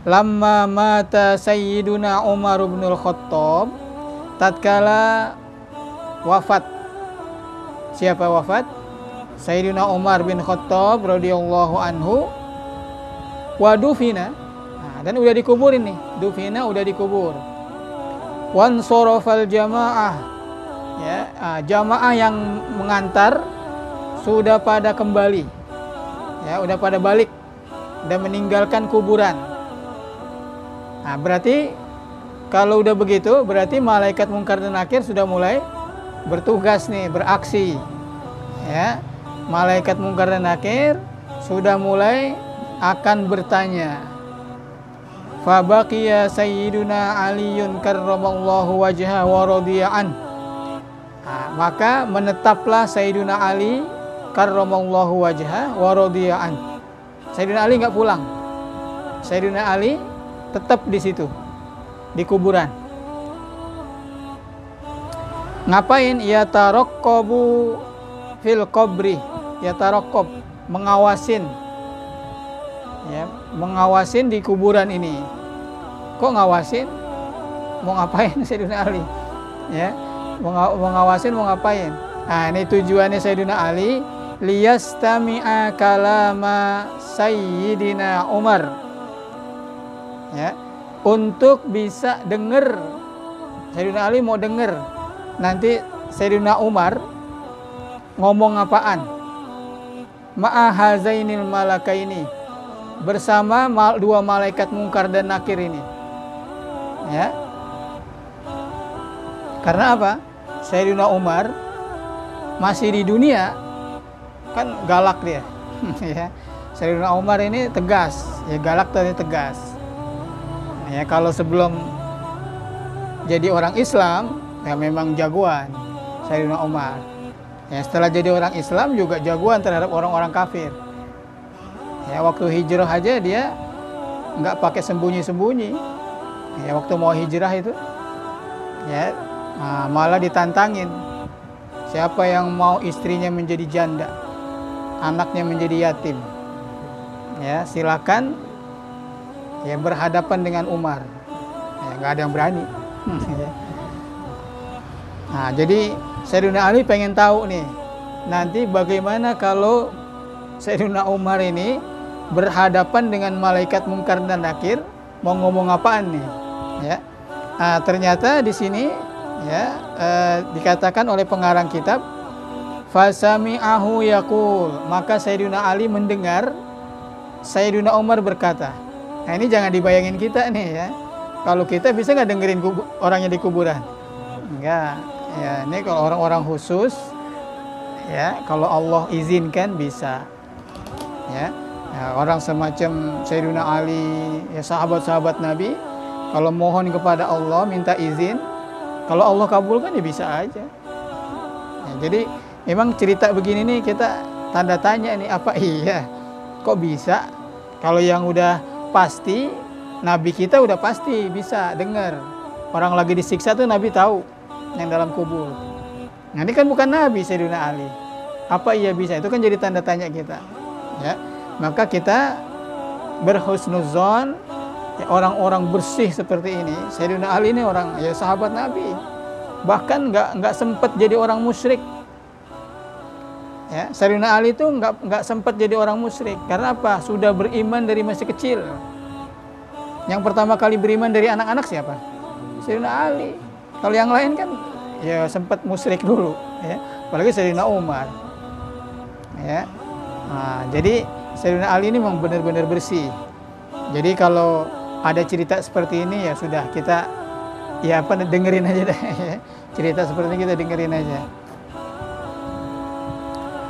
lamma mata Sayyiduna Umar bin Khattab, tatkala wafat. Siapa wafat? Sayyidina Umar bin Khattab radhiyallahu anhu. Wa dufina, dan udah dikuburin nih. Dufina udah dikubur. Wan sorofal jamaah, ya, jamaah yang mengantar sudah pada kembali, ya, udah pada balik, udah meninggalkan kuburan. Nah, berarti kalau udah begitu, berarti malaikat mungkar dan nakir sudah mulai bertugas nih, beraksi, ya. Malaikat mungkar dan nakir sudah mulai akan bertanya. Fabaqiya Sayyiduna Aliyun karramallahu wajha wa radiya'an. Maka menetaplah Sayyiduna Ali karramallahu wajha wa radiya'an. Sayyiduna Ali nggak pulang. Sayyiduna Ali tetap di situ, di kuburan. Ngapain? Yataraqqabu fil qabri. Yataraqqab, mengawasin, ya, mengawasin di kuburan ini. Kok ngawasin? Mau ngapain Sayyidina Ali? Ya, mengawasin mau ngapain? Nah, ini tujuannya Sayyidina Ali, liyastami'a kalama Sayyidina Umar. Ya, untuk bisa dengar. Sayyidina Ali mau dengar nanti Sayyidina Umar ngomong apaan. Ma'ahazainil malakaini, bersama dua malaikat mungkar dan nakir ini, ya. Karena apa? Sayyidina Umar masih di dunia kan galak dia. Ya. Sayyidina Umar ini tegas, ya, galak tadi tegas. Ya, kalau sebelum jadi orang Islam ya memang jagoan Sayyidina Umar. Ya, setelah jadi orang Islam juga jagoan terhadap orang-orang kafir. Ya, waktu hijrah aja dia nggak pakai sembunyi-sembunyi. Ya, waktu mau hijrah itu, ya, malah ditantangin. Siapa yang mau istrinya menjadi janda, anaknya menjadi yatim, ya silakan, ya, berhadapan dengan Umar. Ya, nggak ada yang berani. Nah, jadi Sayyidina Ali pengen tahu nih, nanti bagaimana kalau Sayyidina Umar ini berhadapan dengan malaikat mungkar dan nakir, mau ngomong apaan nih, ya. Nah, ternyata di sini, ya, dikatakan oleh pengarang kitab, fasami'ahu yaqul, maka Sayyidina Ali mendengar Sayyidina Umar berkata. Nah, ini jangan dibayangin kita nih, ya. Kalau kita bisa nggak dengerin orangnya di kuburan? Enggak. Ya, ini kalau orang-orang khusus, ya, kalau Allah izinkan bisa, ya. Ya, orang semacam Sayyidina Ali, ya, sahabat-sahabat Nabi, kalau mohon kepada Allah minta izin, kalau Allah kabulkan ya bisa aja. Ya, jadi memang cerita begini nih kita tanda tanya nih, apa iya? Kok bisa? Kalau yang udah pasti, Nabi kita udah pasti bisa dengar. Orang lagi disiksa tuh Nabi tahu yang dalam kubur. Nah, ini kan bukan Nabi Sayyidina Ali. Apa iya bisa? Itu kan jadi tanda tanya kita. Ya. Maka kita berhusnuzon, ya, orang-orang bersih seperti ini. Sayyidina Ali ini orang, ya, sahabat Nabi. Bahkan nggak sempat jadi orang musyrik. Ya, Sayyidina Ali itu nggak sempat jadi orang musyrik. Karena apa? Sudah beriman dari masih kecil. Yang pertama kali beriman dari anak-anak siapa? Sayyidina Ali. Kalau yang lain kan ya sempat musyrik dulu, ya. Apalagi Sayyidina Umar. Ya. Nah, jadi Sayyidina Ali ini memang benar-benar bersih. Jadi kalau ada cerita seperti ini ya sudah kita, ya, apa, dengerin aja deh, ya. Cerita seperti ini kita dengerin aja.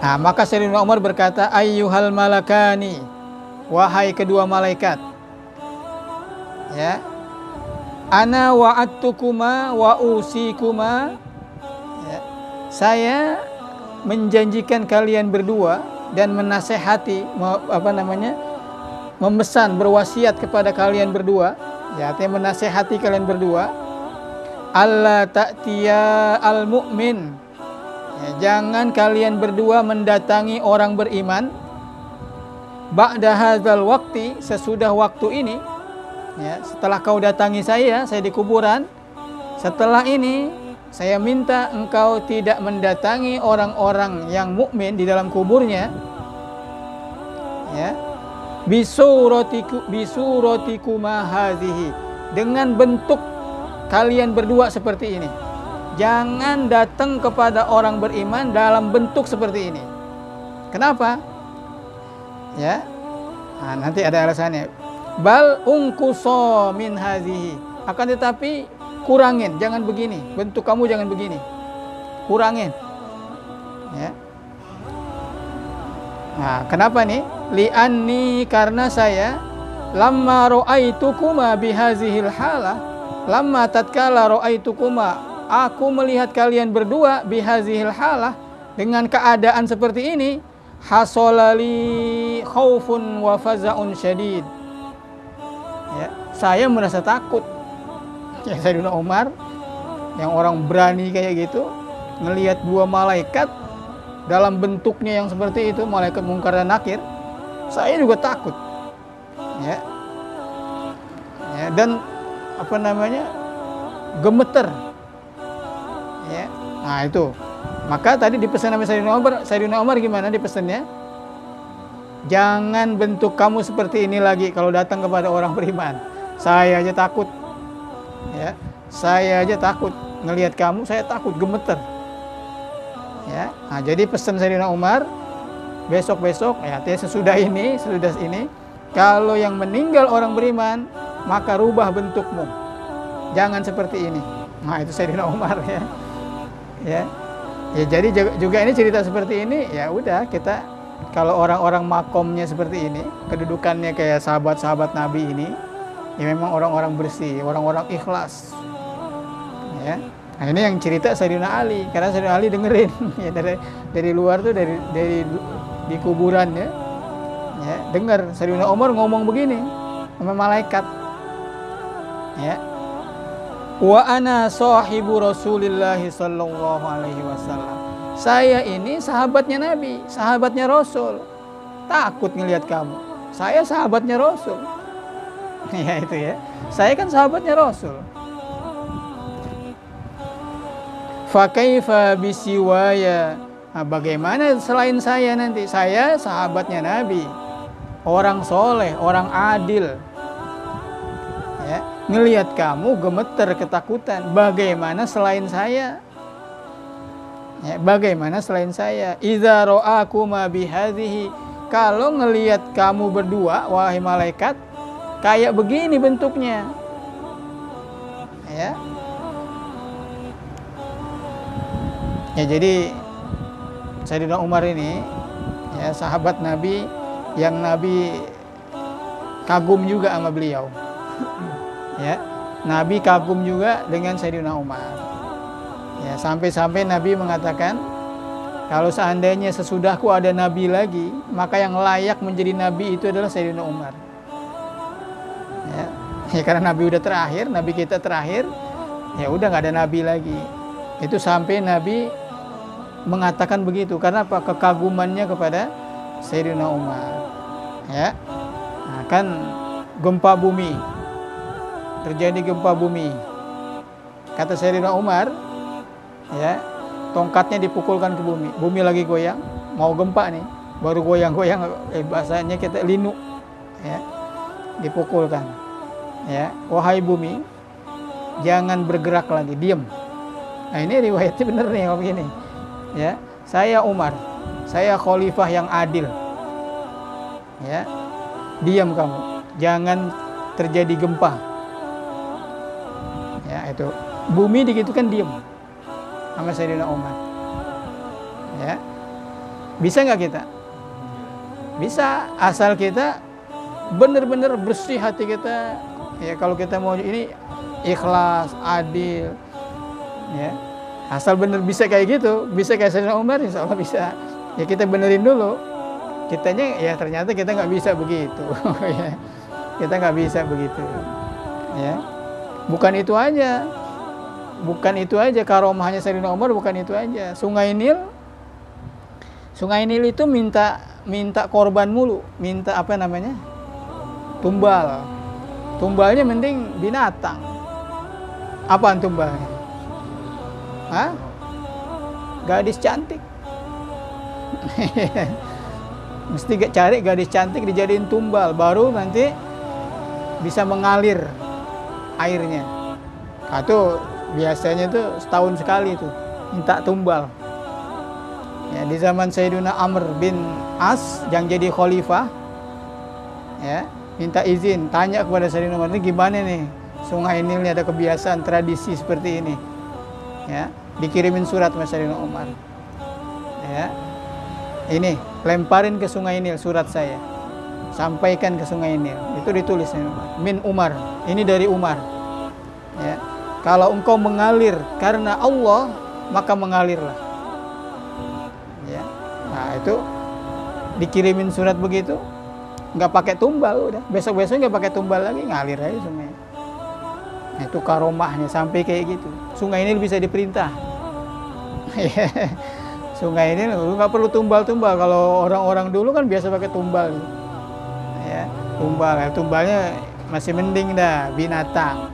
Nah, maka Sayyidina Umar berkata, ayyuhal malakani, wahai kedua malaikat, ya, ana wa'adtukuma wa usikuma, ya, saya menjanjikan kalian berdua dan menasehati, memesan, berwasiat kepada kalian berdua, ya, artinya menasehati kalian berdua, alla ta'tiya al-mu'min, ya, jangan kalian berdua mendatangi orang beriman, ba'da hadzal waqti, sesudah waktu ini, Ya, setelah kau datangi saya di kuburan, setelah ini saya minta engkau tidak mendatangi orang-orang yang mukmin di dalam kuburnya. Ya, bisurotikuma hazihi, dengan bentuk kalian berdua seperti ini. Jangan datang kepada orang beriman dalam bentuk seperti ini. Kenapa? Ya, nah, nanti ada alasannya. Bal ungkuso min hazihi, akan tetapi kurangin, jangan begini, bentuk kamu jangan begini, kurangin. Ya. Nah, kenapa nih? Li'anni, karena saya lamma ra'aitukuma bihazihil halah, lamma tatkala ra'aitukuma, aku melihat kalian berdua bihazihil halah, dengan keadaan seperti ini, hasolali khaufun wa faza'un syadid. Ya, saya merasa takut. Ya, Sayyidina Umar yang orang berani kayak gitu, ngelihat dua malaikat dalam bentuknya yang seperti itu, malaikat Munkar dan Nakir, saya juga takut. Ya. Ya, dan apa namanya? Gemeter. Ya. Nah, itu. Maka tadi dipesan sama Sayyidina Umar gimana dipesannya? Jangan bentuk kamu seperti ini lagi kalau datang kepada orang beriman. Saya aja takut. Ya, saya aja takut ngelihat kamu, saya takut, gemeter. Ya, nah, jadi pesan Sayyidina Umar, besok-besok, ya, sesudah ini, kalau yang meninggal orang beriman, maka rubah bentukmu. Jangan seperti ini. Nah, itu Sayyidina Umar, ya. Ya. Ya, jadi juga ini cerita seperti ini, ya udah, kita kalau orang-orang makomnya seperti ini, kedudukannya kayak sahabat-sahabat Nabi ini, ya memang orang-orang bersih, orang-orang ikhlas. Ya. Nah, ini yang cerita Sayyidina Ali, karena Sayyidina Ali dengerin ya, dari luar tuh, dari di kuburan, ya. Ya, dengar Sayyidina Umar ngomong begini sama malaikat. Ya. Wa ana sahibu Rasulillah sallallahu alaihi wasallam. Saya ini sahabatnya Nabi, sahabatnya Rasul. Takut ngelihat kamu. Saya sahabatnya Rasul. Ya itu ya. Saya kan sahabatnya Rasul. Fa kaifa bisiwaya? Nah, bagaimana selain saya nanti? Saya sahabatnya Nabi. Orang soleh, orang adil. Ya, ngelihat kamu gemeter ketakutan. Bagaimana selain saya? Ya, bagaimana selain saya? Idza ra'akuma bihadhihi, kalau ngelihat kamu berdua wahai malaikat kayak begini bentuknya. Ya. Ya, jadi Sayyidina Umar ini, ya, sahabat Nabi yang Nabi kagum juga sama beliau. Ya, Nabi kagum juga dengan Sayyidina Umar. Ya, sampai-sampai Nabi mengatakan, kalau seandainya sesudahku ada Nabi lagi, maka yang layak menjadi Nabi itu adalah Sayyidina Umar. Ya, ya, karena Nabi udah terakhir, Nabi kita terakhir, ya udah nggak ada Nabi lagi. Itu sampai Nabi mengatakan begitu, karena apa? Kekagumannya kepada Sayyidina Umar. Ya, nah, kan gempa bumi, terjadi gempa bumi. Kata Sayyidina Umar, ya, tongkatnya dipukulkan ke bumi. Bumi lagi goyang, mau gempa nih, baru goyang-goyang, bahasanya kita linu, ya, dipukulkan. Ya, wahai bumi, jangan bergerak lagi, diam. Nah, ini riwayatnya bener nih kalau begini. Ya, saya Umar, saya khalifah yang adil. Ya, diam kamu, jangan terjadi gempa. Ya, itu bumi digitukan diam sama Sayyidina Umar. Ya, bisa nggak kita? Bisa, asal kita benar-benar bersih hati kita. Ya, kalau kita mau ini ikhlas, adil. Ya, asal benar bisa kayak gitu, bisa kayak Sayyidina Umar, insya Allah bisa. Ya, kita benerin dulu. Kitanya ya ternyata kita nggak bisa begitu. Ya, kita nggak bisa begitu. Ya, bukan itu aja. Bukan itu aja, karomahnya Sayyidina Umar bukan itu aja. Sungai Nil itu minta korban mulu, minta apa namanya? Tumbal. Tumbalnya mending binatang. Apaan tumbalnya? Hah? Gadis cantik. Mesti cari gadis cantik dijadiin tumbal, baru nanti bisa mengalir airnya. Atau biasanya tuh setahun sekali tuh minta tumbal. Ya, di zaman Sayyidina Amr bin As yang jadi khalifah, ya, minta izin, tanya kepada Sayyidina Umar, ini gimana nih Sungai Nil ini ada kebiasaan tradisi seperti ini, ya, dikirimin surat sama Sayyidina Umar, ya, ini lemparin ke Sungai Nil surat saya, sampaikan ke Sungai Nil, itu ditulis min Umar, ini dari Umar, ya, kalau engkau mengalir karena Allah maka mengalirlah, ya, nah itu dikirimin surat begitu. Nggak pakai tumbal, udah besok-besok nggak pakai tumbal lagi, ngalir aja sungai. Nah, itu karomahnya sampai kayak gitu. Sungai ini bisa diperintah. Sungai ini nggak perlu tumbal-tumbal. Kalau orang-orang dulu kan biasa pakai tumbal, ya, tumbal. Ya, tumbalnya masih mending dah binatang.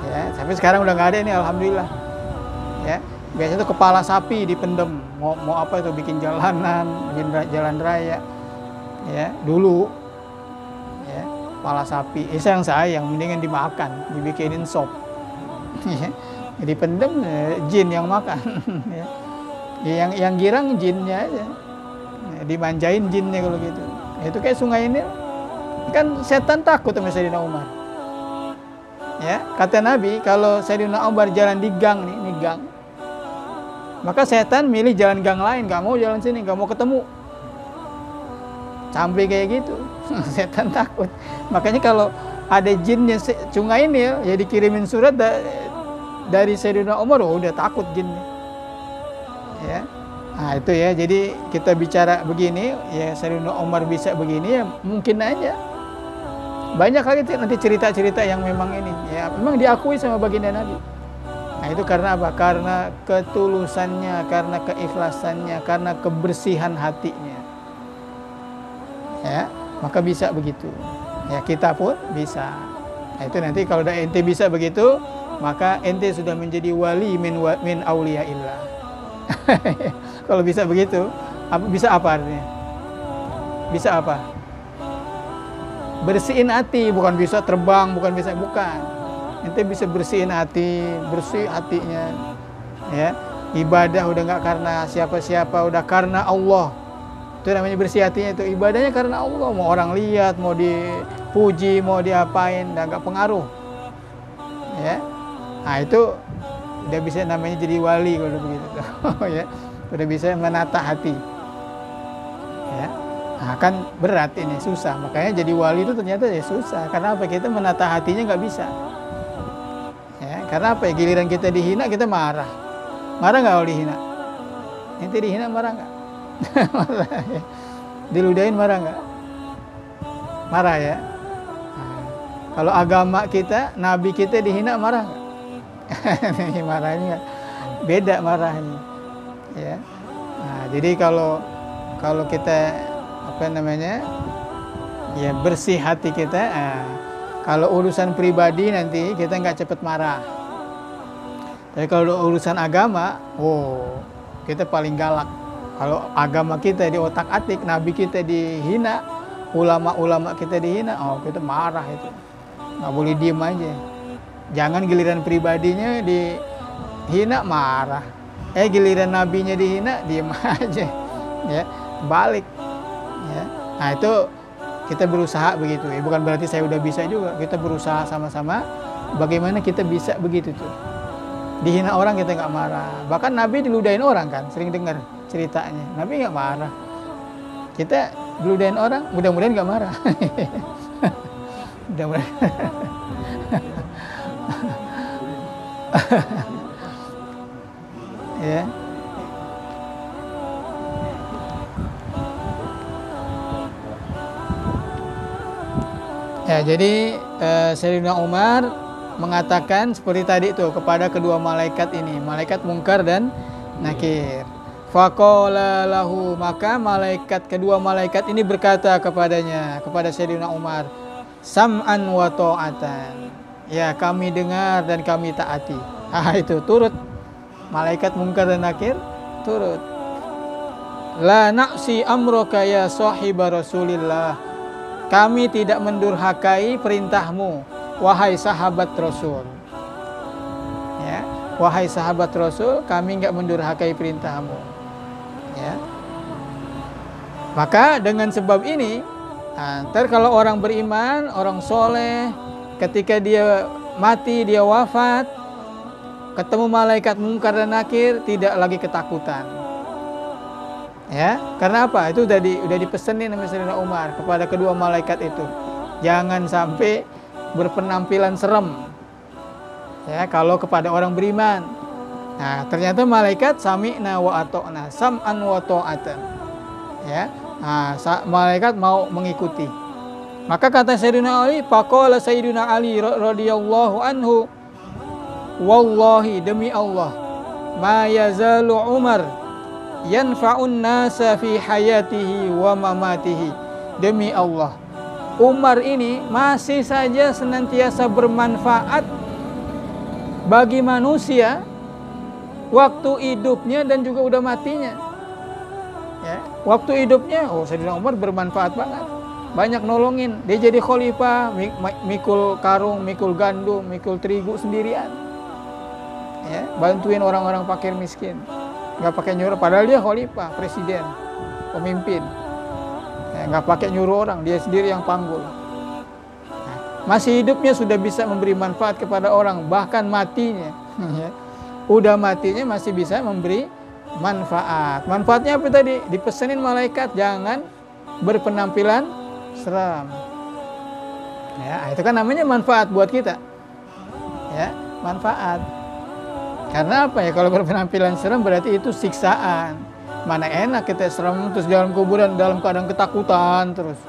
Ya, tapi sekarang udah nggak ada ini, alhamdulillah. Ya, biasanya tuh kepala sapi dipendem. Mau apa itu, bikin jalanan, bikin jalan raya. Ya, dulu ya, kepala sapi yang sayang mendingan dimakan, dibikinin sop. Ya, dipendem jin yang makan. Ya, yang girang jinnya aja, ya, dimanjain jinnya kalau gitu. Itu kayak Sungai Nil kan, setan takut sama Sayyidina Umar. Ya, kata Nabi kalau Sayyidina Umar jalan di gang nih gang, maka setan milih jalan gang lain, nggak mau jalan sini, nggak mau ketemu. Sampai kayak gitu, setan takut. Makanya kalau ada jinnya Sungai Nil, ya dikirimin surat dari Sayyidina Umar, oh, udah takut jinnya. Ya, nah itu ya. Jadi kita bicara begini, ya Sayyidina Umar bisa begini, ya mungkin aja. Banyak kali nanti cerita-cerita yang memang ini, ya memang diakui sama baginda Nabi. Nah itu karena apa? Karena ketulusannya, karena keikhlasannya, karena kebersihan hatinya. Ya, maka bisa begitu. Ya, kita pun bisa. Nah, itu nanti kalau ente bisa begitu, maka ente sudah menjadi wali min auliyaillah. Kalau bisa begitu, bisa apa artinya? Bisa apa? Bersihin hati, bukan bisa terbang, bukan. Ente bisa bersihin hati, bersih hatinya. Ya, ibadah udah nggak karena siapa-siapa, udah karena Allah. Itu namanya bersih hatinya, itu ibadahnya karena Allah. Mau orang lihat, mau dipuji, mau diapain, dan nggak pengaruh. Ya, nah itu udah bisa namanya jadi wali kalau begitu. Ya, udah bisa menata hati. Ya, nah kan berat ini, susah. Makanya jadi wali itu ternyata ya susah. Karena apa? Kita menata hatinya nggak bisa. Ya, karena apa? Ya, giliran kita dihina kita marah. Marah nggak kalau dihina? Ente dihina marah nggak? Marah ya. Diludahin marah nggak? Marah ya. Nah, kalau agama kita, nabi kita dihina marah nggak? Marahnya beda marahnya. Ya. Nah, jadi kalau kita apa namanya, ya bersih hati kita. Kalau urusan pribadi nanti kita nggak cepet marah. Tapi kalau urusan agama, kita paling galak. Kalau agama kita di otak-atik, nabi kita dihina, ulama-ulama kita dihina, kita marah itu. Nggak boleh diem aja. Jangan giliran pribadinya dihina marah. Giliran nabinya dihina, diem aja. Ya, balik. Ya. Nah itu kita berusaha begitu. Ya, bukan berarti saya udah bisa juga. Kita berusaha sama-sama. Bagaimana kita bisa begitu tuh? Dihina orang kita nggak marah. Bahkan Nabi diludahin orang kan, sering dengar ceritanya. Nabi nggak marah. Kita diludahin orang, mudah-mudahan nggak marah. Mudah-mudahan. Ya. Ya, jadi Sayyidina Umar mengatakan seperti tadi itu kepada kedua malaikat ini, malaikat Munkar dan Nakir. Faqala lahu, maka kedua malaikat ini berkata kepadanya, kepada Sayyidina Umar, sam'an wa ta'atan. Ya, kami dengar dan kami taati. Itu turut. Malaikat mungkar dan nakir turut. La na'si amroka ya sahiba Rasulillah. Kami tidak mendurhakai perintahmu, wahai sahabat Rasul. Ya, wahai sahabat Rasul, kami enggak mendurhakai perintahmu. Ya. Maka dengan sebab ini, ntar kalau orang beriman, orang soleh, ketika dia mati, dia wafat, ketemu malaikat mungkar dan nakir, tidak lagi ketakutan. Ya, karena apa? Itu udah dipesenin sama Sayyidina Umar kepada kedua malaikat itu. Jangan sampai berpenampilan serem. Ya, kalau kepada orang beriman. Nah, ternyata malaikat sami'na wa ata'na, sam'an wa ta'atan. Ya. Nah, malaikat mau mengikuti. Maka kata Sayyidina Ali, faqala Sayyidina Ali radhiyallahu anhu, wallahi, demi Allah, ma yazalu Umar yanfa'un nasa fi hayatihi wa mamatihi. Demi Allah, Umar ini masih saja senantiasa bermanfaat bagi manusia waktu hidupnya dan juga udah matinya. Ya, waktu hidupnya, Sayyidina Umar bermanfaat banget, banyak nolongin. Dia jadi khalifah, mikul karung, mikul gandum, mikul terigu sendirian. Ya, bantuin orang-orang fakir miskin, nggak pakai nyuruh. Padahal dia khalifah, presiden, pemimpin. Ya, nggak pakai nyuruh orang, dia sendiri yang panggul. Nah, masih hidupnya sudah bisa memberi manfaat kepada orang, bahkan matinya. Ya, udah matinya masih bisa memberi manfaat. Manfaatnya apa tadi? Dipesenin malaikat jangan berpenampilan seram. Ya, itu kan namanya manfaat buat kita. Ya, manfaat. Karena apa ya? Kalau berpenampilan seram berarti itu siksaan. Mana enak kita seram terus dalam kuburan dalam keadaan ketakutan terus.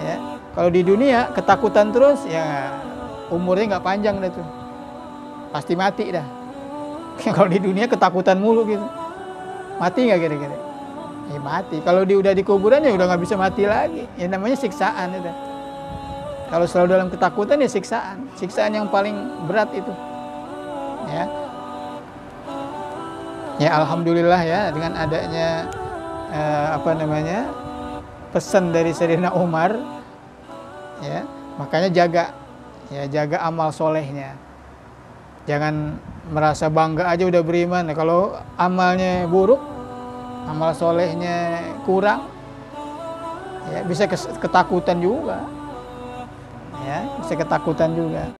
Ya, kalau di dunia ketakutan terus ya umurnya nggak panjang dah tuh. Pasti mati dah. Kalau di dunia ketakutan mulu gitu, mati nggak kira-kira? Ya mati. Kalau udah di kuburan ya udah nggak bisa mati lagi. Ya namanya siksaan itu. Kalau selalu dalam ketakutan ya siksaan. Siksaan yang paling berat itu. Ya. Ya alhamdulillah ya dengan adanya pesan dari Sayyidina Umar, ya makanya jaga amal solehnya. Jangan merasa bangga aja udah beriman. Kalau amalnya buruk, amal solehnya kurang, ya bisa ketakutan juga. Ya, bisa ketakutan juga.